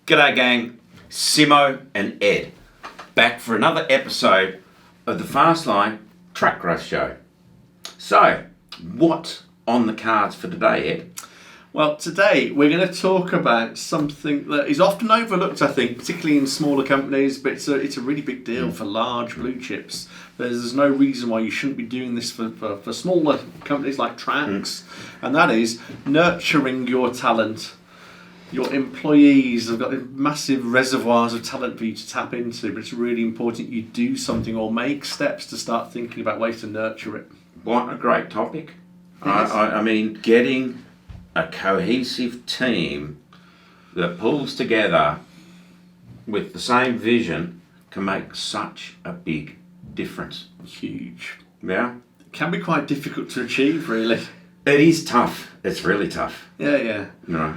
G'day gang, Simo and Ed, back for another episode of the Fast Line Track Growth Show. So, what's on the cards for today, Ed? Well, today we're going to talk about something that is often overlooked, I think, particularly in smaller companies, but it's a really big deal for large blue chips. There's no reason why you shouldn't be doing this for smaller companies like tracks, and that is nurturing your talent. Your employees have got massive reservoirs of talent for you to tap into, but it's really important you do something or make steps to start thinking about ways to nurture it. What a great topic. Yes. I mean, getting a cohesive team that pulls together with the same vision can make such a big difference. Huge. Yeah? It can be quite difficult to achieve, really. It is tough. It's really tough. Yeah. You know?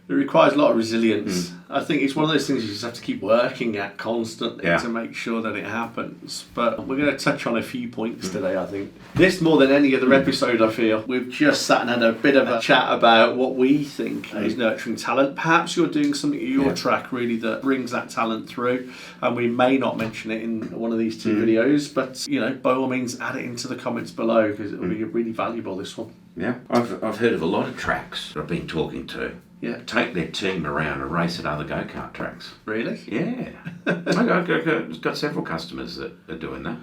It requires a lot of resilience. I think it's one of those things you just have to keep working at constantly to make sure that it happens. But we're going to touch on a few points today, I think. This, more than any other episode, I feel. We've just sat and had a bit of a chat about what we think is nurturing talent. Perhaps you're doing something at your track, really, that brings that talent through. And we may not mention it in one of these two videos. But, you know, by all means, add it into the comments below, because it'll be really valuable, this one. Yeah. I've heard of a lot of tracks that I've been talking to. Yeah. Take their team around and race at other go-kart tracks. Really? Yeah. I've got several customers that are doing that.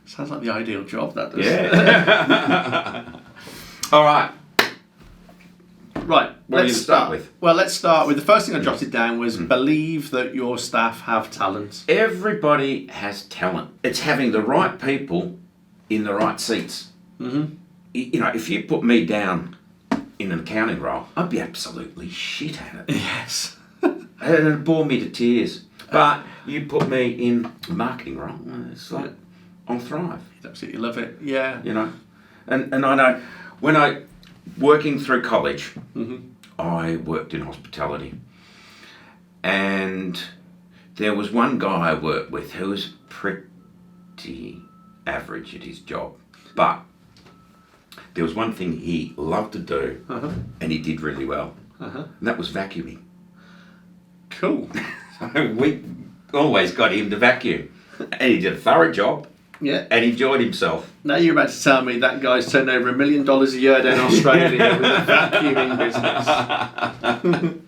Sounds like the ideal job, that does. Yeah. All right. Right. What are you start with? Well, let's start with the first thing I jotted down was believe that your staff have talent. Everybody has talent. It's having the right people in the right seats. Mm-hmm. You know, if you put me down in an accounting role, I'd be absolutely shit at it. Yes. It'd bore me to tears. But you put me in a marketing role, it's like, I'll thrive. You'd absolutely love it. Yeah. You know, and I know, when working through college, I worked in hospitality. And there was one guy I worked with who was pretty average at his job. But there was one thing he loved to do, and he did really well, and that was vacuuming. Cool. So we always got him to vacuum, and he did a thorough job, and enjoyed himself. Now you're about to tell me that guy's turned over $1 million a year down Australia with a vacuuming business.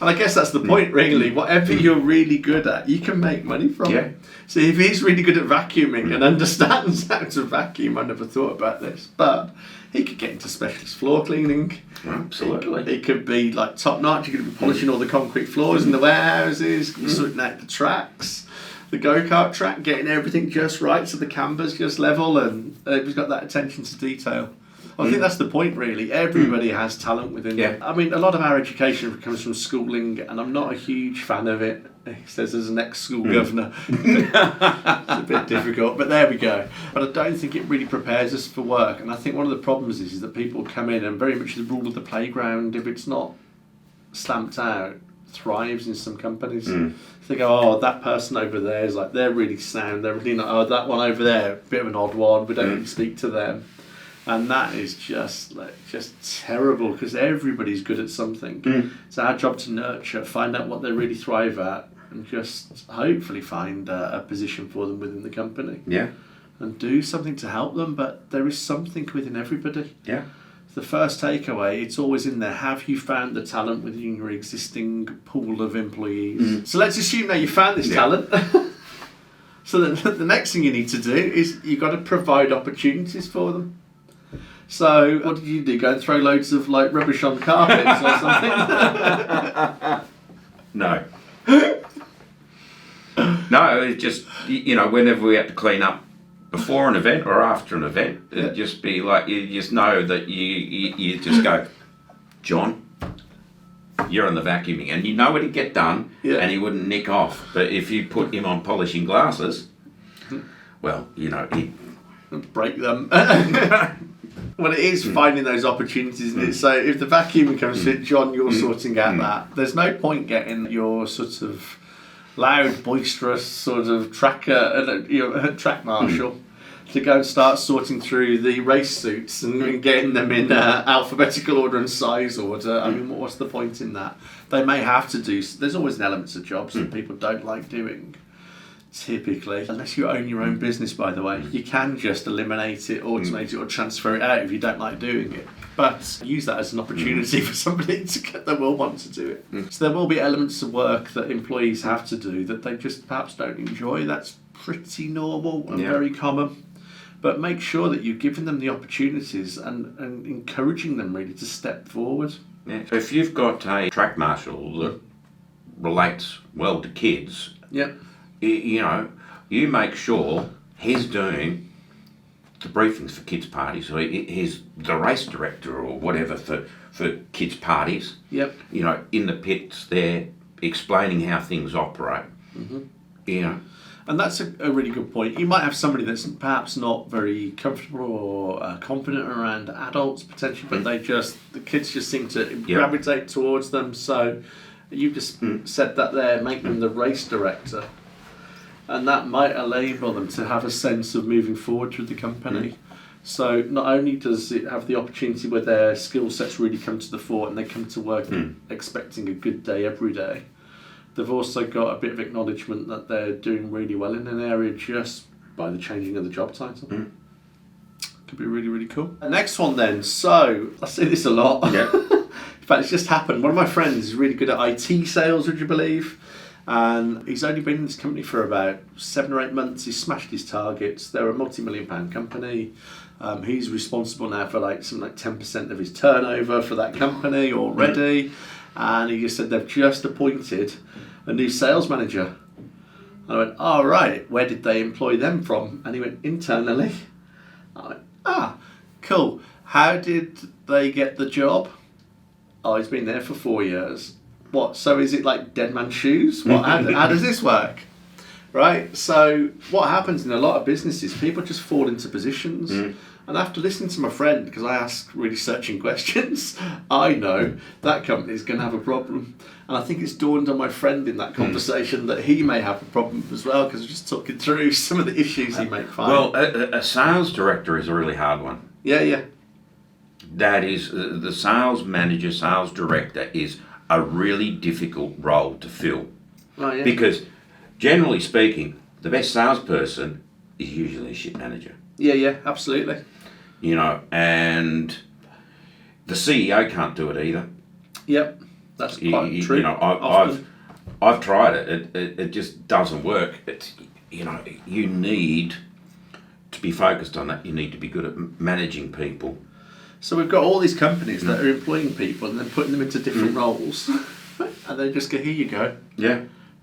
And I guess that's the point, really. Whatever you're really good at, you can make money from it. So if he's really good at vacuuming and understands how to vacuum, I never thought about this, but he could get into specialist floor cleaning. Absolutely. It could be like top notch. You could be polishing all the concrete floors in the warehouses, sorting out the tracks, the go-kart track, getting everything just right so the camber's just level, and he's got that attention to detail. I think that's the point, really. Everybody has talent within them. I mean, a lot of our education comes from schooling, and I'm not a huge fan of it. He says as an ex-school governor. It's a bit difficult, but there we go. But I don't think it really prepares us for work. And I think one of the problems is that people come in and very much the rule of the playground, if it's not stamped out, thrives in some companies. They go, oh, that person over there is like, they're really sound. They're really not, oh, that one over there, a bit of an odd one. We don't really speak to them. And that is just terrible, because everybody's good at something. It's our job to nurture, find out what they really thrive at, and just hopefully find a position for them within the company. Yeah. And do something to help them, but there is something within everybody. Yeah. The first takeaway, it's always in there. Have you found the talent within your existing pool of employees? So let's assume that you found this talent. So the next thing you need to do is you've got to provide opportunities for them. So, what did you do? Go and throw loads of rubbish on carpets or something? No. No, it's just, you know, whenever we had to clean up before an event or after an event, it'd just be like, you just know that you just go, John, you're on the vacuuming, and you know what he'd get done, and he wouldn't nick off. But if you put him on polishing glasses, well, you know, he'd break them. Well, it is finding those opportunities, isn't it? So if the vacuuming comes to it, John, you're sorting out that. There's no point getting your sort of loud, boisterous sort of tracker, track marshal to go and start sorting through the race suits and getting them in alphabetical order and size order. I mean, what's the point in that? They may have to do. There's always an element of jobs that people don't like doing. Typically, unless you own your own business, by the way, you can just eliminate it, automate it, or transfer it out if you don't like doing it. But use that as an opportunity for somebody that will want to do it. So there will be elements of work that employees have to do that they just perhaps don't enjoy. That's pretty normal and very common. But make sure that you're giving them the opportunities and encouraging them really to step forward. Yeah. So if you've got a track marshal that relates well to kids, you know, you make sure he's doing the briefings for kids' parties, or he's the race director or whatever for kids' parties. You know, in the pits there, explaining how things operate. You know. And that's a really good point. You might have somebody that's perhaps not very comfortable or confident around adults potentially, but the kids just seem to gravitate towards them. So you just said that there, make them the race director. And that might enable them to have a sense of moving forward with the company. So not only does it have the opportunity where their skill sets really come to the fore and they come to work expecting a good day every day, they've also got a bit of acknowledgement that they're doing really well in an area just by the changing of the job title. Could be really, really cool. The next one then. So, I see this a lot. In fact, it's just happened. One of my friends is really good at IT sales, would you believe? And he's only been in this company for about 7 or 8 months. He's smashed his targets. They're a multi-million-pound company. He's responsible now for something like 10% of his turnover for that company already. And he just said they've just appointed a new sales manager. And I went, oh, right, where did they employ them from? And he went, internally. I went, cool. How did they get the job? Oh, he's been there for 4 years. What, so is it like dead man's shoes? What? How does this work? Right? So what happens in a lot of businesses, people just fall into positions. And after listening to my friend, because I ask really searching questions, I know that company is going to have a problem. And I think it's dawned on my friend in that conversation that he may have a problem as well, because we're just talking through some of the issues he may find. Well, a sales director is a really hard one. That is, the sales manager, sales director is a really difficult role to fill. Because generally speaking, the best salesperson is usually a shit manager. Absolutely. You know, and the CEO can't do it either. That's quite true. You know, I've tried it. It just doesn't work. It's, you know, you need to be focused on that. You need to be good at managing people. So we've got all these companies that are employing people and then putting them into different roles, and they just go, here you go.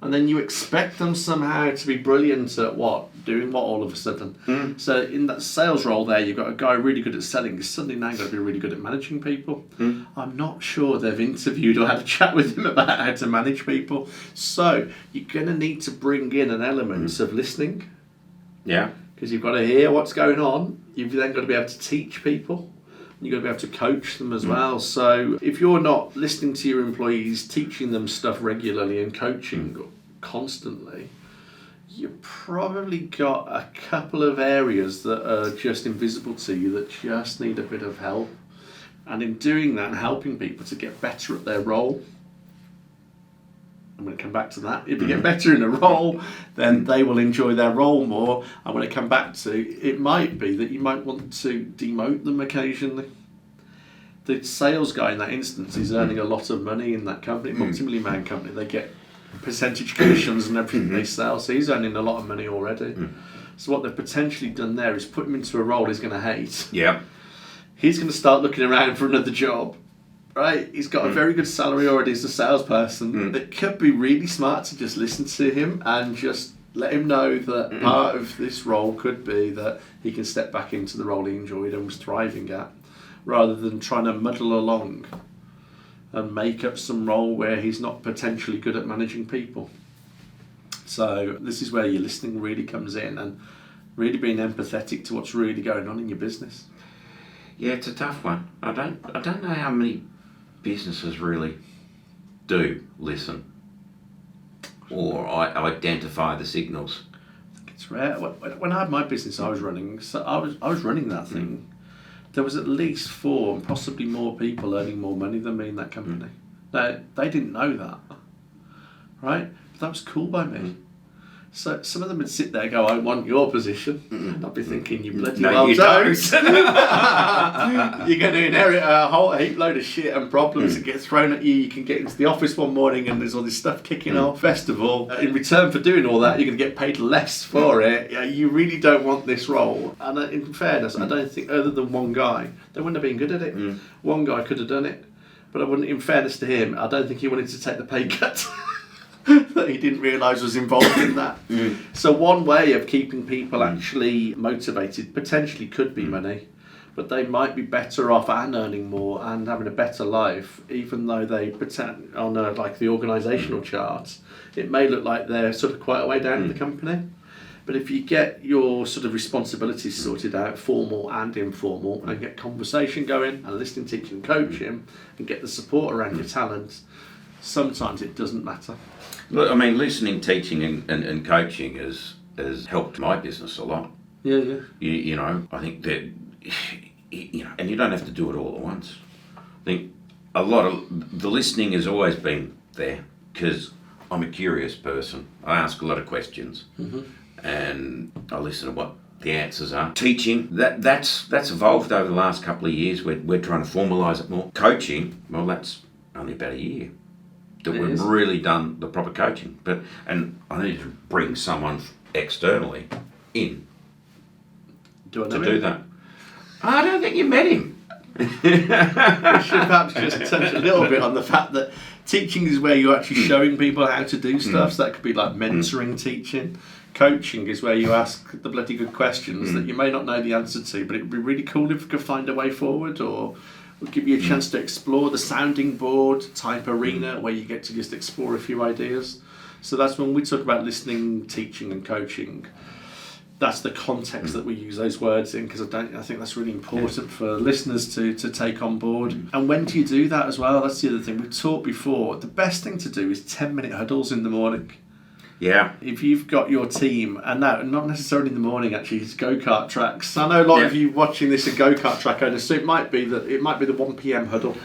And then you expect them somehow to be brilliant at doing what all of a sudden. So in that sales role there, you've got a guy really good at selling. He's suddenly now got to be really good at managing people. I'm not sure they've interviewed or had a chat with him about how to manage people. So you're going to need to bring in an element of listening. Because you've got to hear what's going on. You've then got to be able to teach people. You've got to be able to coach them as well. So if you're not listening to your employees, teaching them stuff regularly and coaching constantly, you've probably got a couple of areas that are just invisible to you that just need a bit of help. And in doing that and helping people to get better at their role, I'm going to come back to that. If you get better in a role, then they will enjoy their role more. I'm going to come back to, it might be that you might want to demote them occasionally. The sales guy in that instance is earning a lot of money in that company, multi-million-pound company. They get percentage commissions and everything they sell, so he's earning a lot of money already. So what they've potentially done there is put him into a role he's going to hate. He's going to start looking around for another job. Right, he's got a very good salary already as a salesperson. It could be really smart to just listen to him and just let him know that part of this role could be that he can step back into the role he enjoyed and was thriving at, rather than trying to muddle along and make up some role where he's not potentially good at managing people. So this is where your listening really comes in and really being empathetic to what's really going on in your business. It's a tough one. I don't know how many businesses really do listen or identify the signals. It's rare. When I had my business, I was running. So I was running that thing. There was at least 4 and possibly more people earning more money than me in that company. Now they didn't know that, right? But that was cool by me. So some of them would sit there and go, I want your position. And I'd be thinking, you bloody well don't. You're going to inherit a whole heap load of shit and problems that get thrown at you. You can get into the office one morning and there's all this stuff kicking off. Festival. In return for doing all that, you're going to get paid less for it. You really don't want this role. And in fairness, I don't think, other than one guy, they wouldn't have been good at it. One guy could have done it. But I wouldn't, in fairness to him, I don't think he wanted to take the pay cut. That he didn't realise was involved in that. So one way of keeping people actually motivated potentially could be money, but they might be better off and earning more and having a better life, even though they pretend on like the organisational charts, it may look like they're sort of quite a way down in the company. But if you get your sort of responsibilities sorted out, formal and informal, and get conversation going and listening, teaching, coaching, and get the support around your talents, sometimes it doesn't matter. Look, I mean, listening, teaching, and coaching has helped my business a lot. Yeah. You know, I think that, you know, and you don't have to do it all at once. I think a lot of the listening has always been there because I'm a curious person. I ask a lot of questions, and I listen to what the answers are. Teaching, that's evolved over the last couple of years. We're trying to formalise it more. Coaching, well, that's only about a year that we've really done the proper coaching. And I need to bring someone externally in to do that. I don't think you met him. We should perhaps just touch a little bit on the fact that teaching is where you're actually showing people how to do stuff. So that could be like mentoring teaching. Coaching is where you ask the bloody good questions that you may not know the answer to, but it'd be really cool if you could find a way forward, or will give you a chance to explore the sounding board type arena where you get to just explore a few ideas. So that's when we talk about listening, teaching and coaching. That's the context that we use those words in, because I think that's really important for listeners to take on board. And when do you do that as well? That's the other thing. We've talked before, the best thing to do is 10-minute huddles in the morning. Yeah. If you've got your team, and now not necessarily in the morning actually, it's go-kart tracks. I know a lot of you watching this are go-kart track owners, so it might be the 1 p.m. huddle.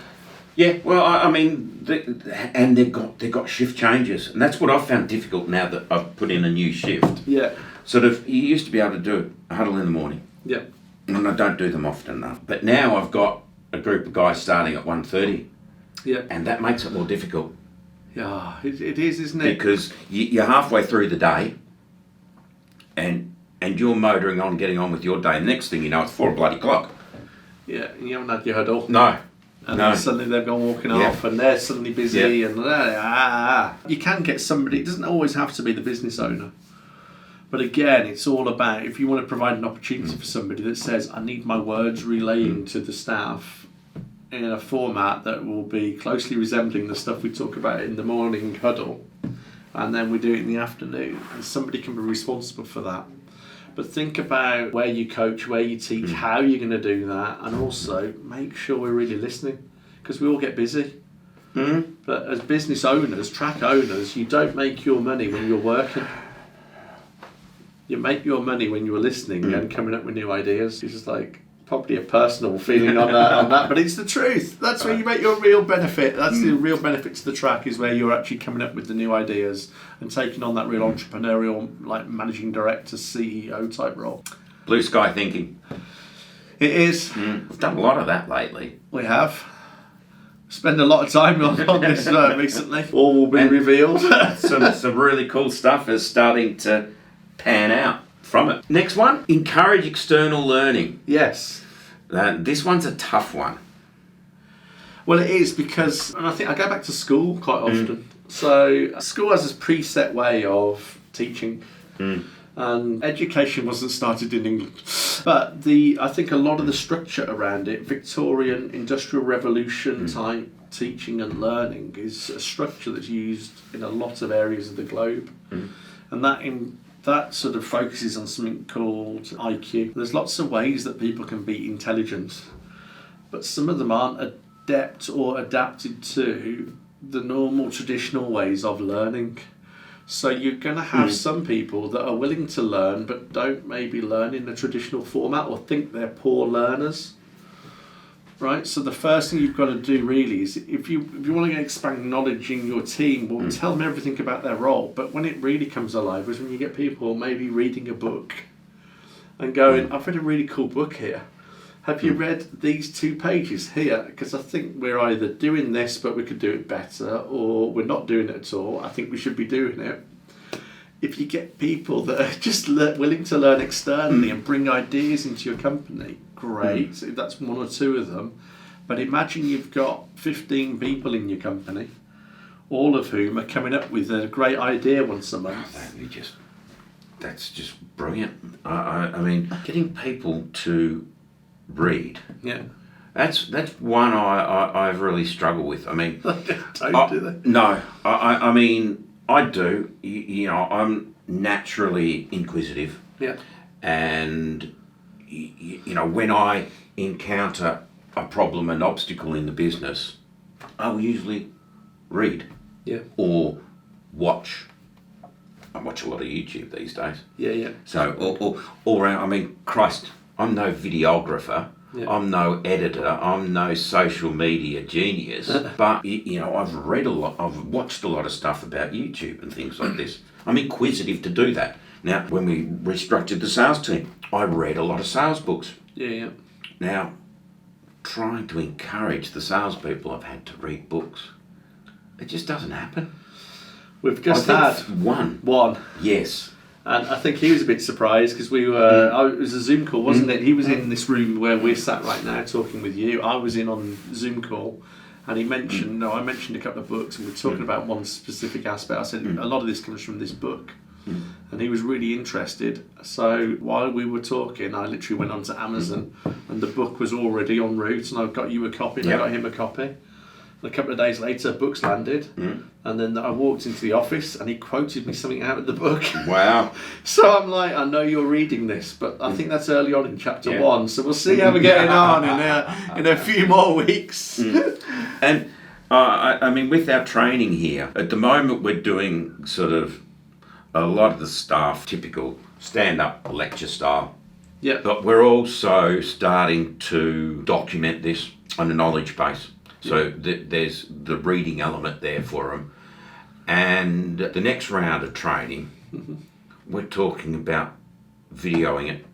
Yeah, well, I mean, they've got shift changes, and that's what I've found difficult now that I've put in a new shift. Yeah. Sort of, you used to be able to do a huddle in the morning. Yeah. And I don't do them often enough. But now I've got a group of guys starting at 1:30. Yeah. And that makes it more difficult. Yeah, it is, isn't it? Because you're halfway through the day, and you're motoring on, getting on with your day. Next thing you know, it's 4 bloody o'clock. Yeah, and you haven't had your huddle. No. And then suddenly they've gone walking off, and they're suddenly busy, and you can get somebody. It doesn't always have to be the business owner, but again, it's all about if you want to provide an opportunity for somebody that says, "I need my words relaying to the staff in a format that will be closely resembling the stuff we talk about in the morning huddle, and then we do it in the afternoon," and somebody can be responsible for that. But think about where you coach, where you teach, how you're going to do that, and also make sure we're really listening, because we all get busy. But as business owners, track owners, you don't make your money when you're working. You make your money when you're listening and coming up with new ideas. It's just like probably a personal feeling on that, but it's the truth. That's where you make your real benefit. That's the real benefit to the track, is where you're actually coming up with the new ideas and taking on that real entrepreneurial, like managing director, CEO type role. Blue sky thinking. It is. We've done a lot of that lately. We have. Spend a lot of time on this recently. All will be revealed. some really cool stuff is starting to pan out from it. Next one, encourage external learning. Yes. This one's a tough one. Well, it is, because, and I think I go back to school quite often. So school has this preset way of teaching, and education wasn't started in England. But I think a lot of the structure around it, Victorian Industrial Revolution type teaching and learning, is a structure that's used in a lot of areas of the globe, and that sort of focuses on something called IQ. There's lots of ways that people can be intelligent, but some of them aren't adept or adapted to the normal traditional ways of learning. So you're going to have some people that are willing to learn but don't maybe learn in the traditional format or think they're poor learners. Right? So the first thing you've got to do really is if you want to expand knowledge in your team, well, tell them everything about their role. But when it really comes alive is when you get people maybe reading a book and going, I've read a really cool book here. Have you read these 2 pages here? Because I think we're either doing this, but we could do it better, or we're not doing it at all. I think we should be doing it. If you get people that are just willing to learn externally and bring ideas into your company, great. If that's 1 or 2 of them. But imagine you've got 15 people in your company, all of whom are coming up with a great idea once a month. That's just brilliant. I mean, getting people to read. Yeah. That's one I've really struggled with. I mean, Don't do they? No, I mean, I do. You know, I'm naturally inquisitive. Yeah. And, you know, when I encounter a problem, an obstacle in the business, I will usually read. Yeah. Or watch. I watch a lot of YouTube these days. Yeah, yeah. So, all around, I mean, Christ, I'm no videographer. Yeah. I'm no editor. I'm no social media genius. But, you know, I've read a lot. I've watched a lot of stuff about YouTube and things like this. I'm inquisitive to do that. Now, when we restructured the sales team, I read a lot of sales books. Yeah, yeah. Now, trying to encourage the salespeople I've had to read books, it just doesn't happen. We've just had one. Yes. And I think he was a bit surprised because we were. It was a Zoom call, wasn't it? He was in this room where we're sat right now talking with you. I was in on Zoom call, and he mentioned. I mentioned a couple of books, and we were talking about one specific aspect. I said a lot of this comes from this book, and he was really interested. So while we were talking, I literally went onto Amazon, and the book was already en route, and I got you a copy, and I got him a copy. And a couple of days later, books landed, and then I walked into the office, and he quoted me something out of the book. Wow! So I'm like, I know you're reading this, but I think that's early on in chapter 1. So we'll see how we're getting on in a few more weeks. And I mean, with our training here, at the moment we're doing sort of a lot of the stuff, typical stand-up lecture style. Yeah. But we're also starting to document this on a knowledge base. So there's the reading element there for them. And the next round of training, we're talking about videoing it.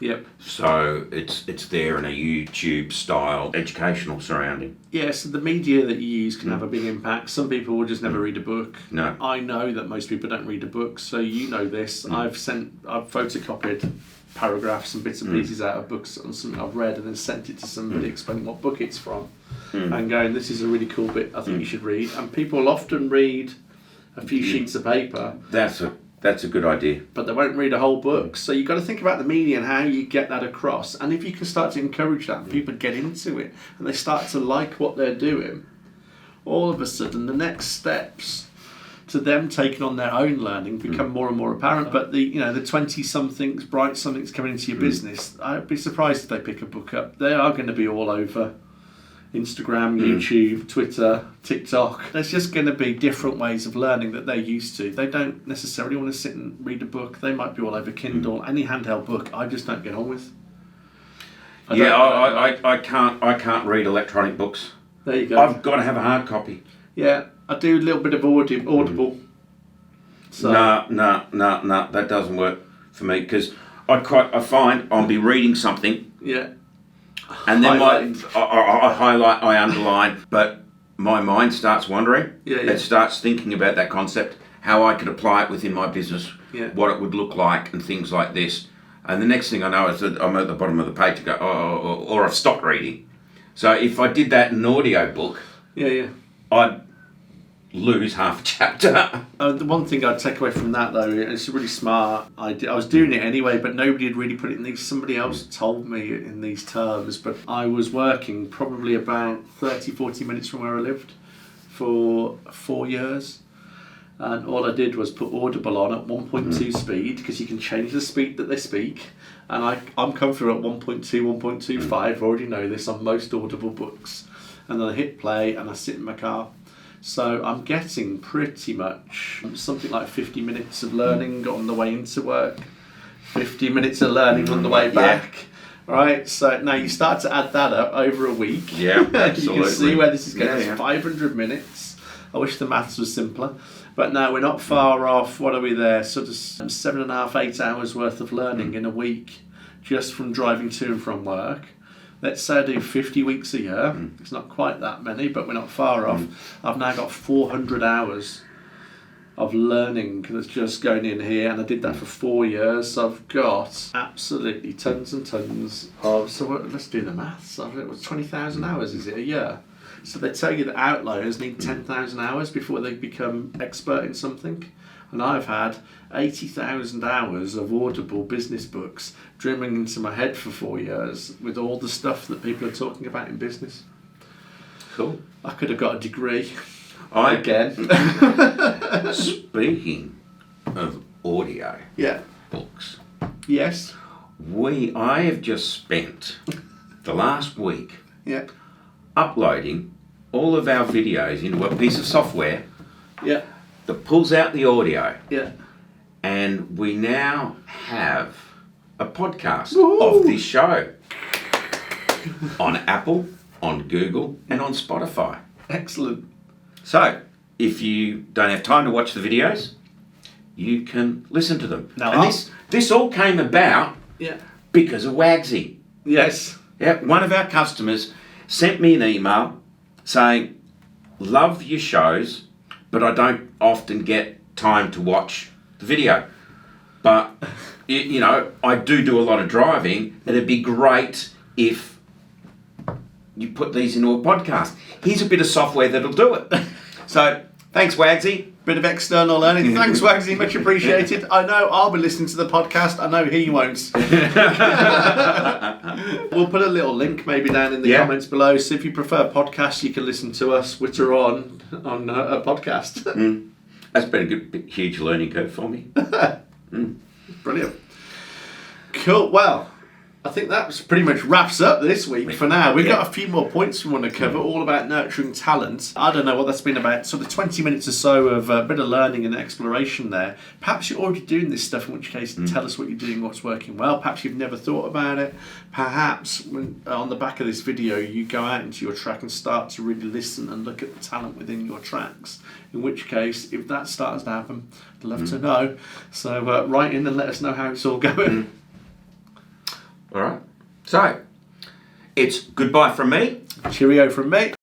Yep. So it's there in a YouTube style educational surrounding. Yeah, so the media that you use can have a big impact. Some people will just never read a book. No. I know that most people don't read a book, so you know this. I've photocopied paragraphs and bits and pieces out of books on something I've read and then sent it to somebody explaining what book it's from and going, this is a really cool bit I think you should read. And people will often read a few sheets of paper. That's a good idea. But they won't read a whole book. So you've got to think about the media and how you get that across. And if you can start to encourage that and people get into it and they start to like what they're doing, all of a sudden the next steps to them taking on their own learning become more and more apparent. But the 20-somethings, bright somethings coming into your business, I'd be surprised if they pick a book up. They are going to be all over Instagram, YouTube, Twitter, TikTok. There's just going to be different ways of learning that they're used to. They don't necessarily want to sit and read a book. They might be all over Kindle, any handheld book. I just don't get on with. I can't read electronic books. There you go. I've got to have a hard copy. Yeah, I do a little bit of Audible. So. No, that doesn't work for me because I find I'll be reading something. Yeah. And then I highlight, I underline, but my mind starts wandering. Yeah. It starts thinking about that concept, how I could apply it within my business, what it would look like, and things like this. And the next thing I know is that I'm at the bottom of the page to go, or I've stopped reading. So if I did that in an audio book, I'd lose half a chapter. The one thing I'd take away from that though, it's really smart. I was doing it anyway, but nobody had really put it in these. Somebody else told me in these terms, but I was working probably about 30-40 minutes from where I lived for 4 years. And all I did was put Audible on at 1.2 speed, because you can change the speed that they speak. And I'm comfortable at 1.2, 1.25, I already know this on most Audible books. And then I hit play and I sit in my car. So I'm getting pretty much something like 50 minutes of learning on the way into work, 50 minutes of learning on the way back. Right, so now you start to add that up over a week. Yeah, absolutely. You can see where this is going. Yeah. It's 500 minutes. I wish the maths was simpler. But no, we're not far off. What are we there? Sort of 7.5, 8 hours worth of learning in a week just from driving to and from work. Let's say I do 50 weeks a year. It's not quite that many, but we're not far off. I've now got 400 hours of learning that's just going in here, and I did that for 4 years. So I've got absolutely tons and tons of. So let's do the maths. It was 20,000 hours. Is it a year? So they tell you that outliers need 10,000 hours before they become expert in something, and I've had 80,000 hours of audible business books drumming into my head for 4 years with all the stuff that people are talking about in business. Cool. I could have got a degree. Again. Speaking of audio books, Yes. I have just spent the last week Yeah. uploading all of our videos into a piece of software Yeah. that pulls out the audio, Yeah. and we now have a podcast Woo-hoo. of this show on Apple, on Google, and on Spotify. Excellent. So, if you don't have time to watch the videos, you can listen to them. Now, and this all came about Yeah. because of Wagsy. Yes. Yeah, one of our customers sent me an email saying, love your shows, but I don't often get time to watch the video. But, I do a lot of driving, and it'd be great if you put these into a podcast. Here's a bit of software that'll do it. So, thanks, Wagsy. Bit of external learning. Thanks, Wagsy. Much appreciated. I know I'll be listening to the podcast. I know he won't. We'll put a little link maybe down in the comments below. So if you prefer podcasts, you can listen to us, which are on a podcast. That's been a huge learning curve for me. Brilliant. Cool. Well, I think that pretty much wraps up this week for now. We've got a few more points we want to cover, all about nurturing talent. I don't know what that's been about. So the 20 minutes or so of a bit of learning and exploration there. Perhaps you're already doing this stuff, in which case tell us what you're doing, what's working well. Perhaps you've never thought about it. Perhaps on the back of this video you go out into your track and start to really listen and look at the talent within your tracks. In which case, if that starts to happen, I'd love to know. So write in and let us know how it's all going. All right. So, it's goodbye from me. Cheerio from me.